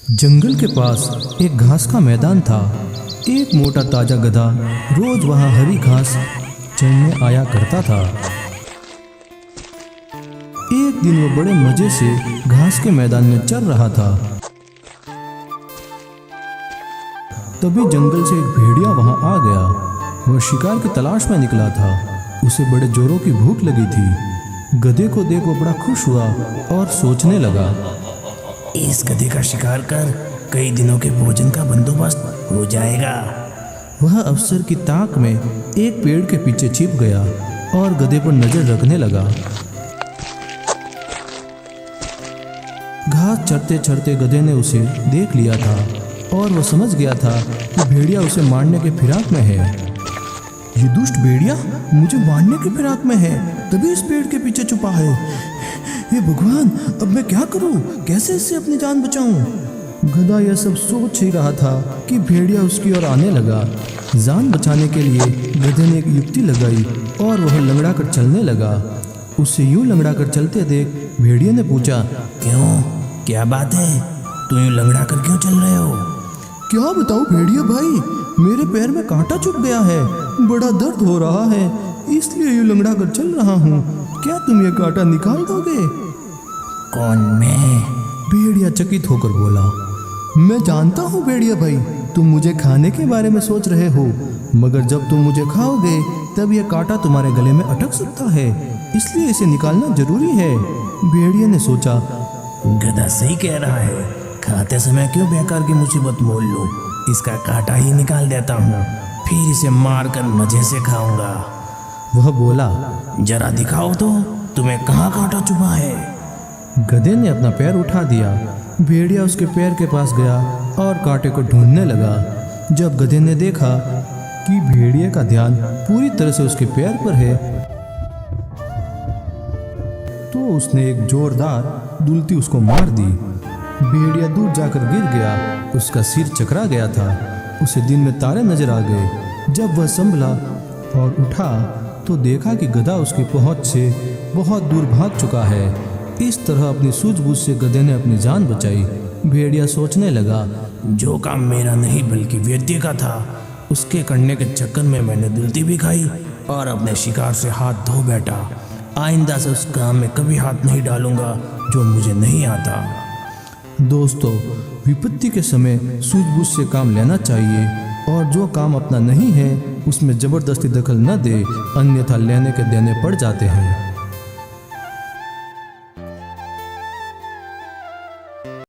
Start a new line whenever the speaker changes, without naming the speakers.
जंगल के पास एक घास का मैदान था। एक मोटा ताजा गधा रोज वहां हरी घास चरने आया करता था। एक दिन वो बड़े मजे से घास के मैदान में चल रहा था। तभी जंगल से एक भेड़िया वहां आ गया। वह शिकार की तलाश में निकला था। उसे बड़े जोरों की भूख लगी थी। गधे को देख वो बड़ा खुश हुआ और सोचने लगा,
इस गधे का शिकार कर कई दिनों के भोजन का बंदोबस्त हो जाएगा।
वह अफसर की ताक में एक पेड़ के पीछे छिप गया और गधे पर नजर रखने लगा। घास चरते चरते गधे ने उसे देख लिया था और वह समझ गया था कि भेड़िया उसे मारने के फिराक में है। ये दुष्ट भेड़िया मुझे मारने के फिराक में है, तभी इस पेड़ के पीछे छुपा है। हे भगवान, अब मैं क्या करूं? कैसे इससे अपनी जान बचाऊं? गधा यह सब सोच ही रहा था कि भेड़िया उसकी ओर आने लगा। जान बचाने के लिए गधे ने एक युक्ति लगाई और वह लंगड़ा कर चलने लगा। उसे यूं लंगड़ा कर चलते देख भेड़िया ने पूछा,
क्यों, क्या बात है? तू यूं लंगड़ा कर क्यों चल रहे हो?
क्या बताऊं भेड़िया भाई, मेरे पैर में कांटा चुभ गया है, बड़ा दर्द हो रहा है, इसलिए यूं लंगड़ा कर चल रहा हूँ। क्या तुम ये कांटा निकाल दोगे?
कौन, मैं?
भेड़िया चकित होकर बोला, मैं जानता हूँ भेड़िया भाई, तुम मुझे खाने के बारे में सोच रहे हो, मगर जब तुम मुझे खाओगे तब यह कांटा तुम्हारे गले में अटक सकता है, इसलिए इसे निकालना जरूरी है। भेड़िया ने सोचा,
गधा सही कह रहा है, खाते समय क्यों बेकार की मुसीबत मोल लूं, इसका कांटा ही निकाल देता हूँ, फिर इसे मार कर मजे से खाऊंगा।
वह बोला,
जरा दिखाओ तो तुम्हें कहाँ कांटा चुभा है।
गधे ने अपना पैर उठा दिया। भेड़िया उसके पैर के पास गया और कांटे को ढूंढने लगा। जब गधे ने देखा कि भेड़िया का ध्यान पूरी तरह से उसके पैर पर है, तो उसने एक जोरदार दुलती उसको मार दी। भेड़िया दूर जाकर गिर गया, उसका सिर चकरा गया था। उसे दिन में तारे नजर आ गए। जब वह संभला और उठा तो देखा कि गधा उसकी पहुंच से बहुत दूर भाग चुका है। इस तरह अपनी सूझबूझ से गधे ने अपनी जान बचाई। भेड़िया सोचने लगा,
जो काम मेरा नहीं बल्कि वैद्य का था, उसके करने के चक्कर में मैंने दुलती भी खाई और अपने शिकार से हाथ धो बैठा। आइंदा से उस काम में कभी हाथ नहीं डालूंगा जो मुझे नहीं आता।
दोस्तों, विपत्ति के समय सूझबूझ से काम लेना चाहिए और जो काम अपना नहीं है उसमें जबरदस्ती दखल न दे, अन्यथा लेने के देने पड़ जाते हैं।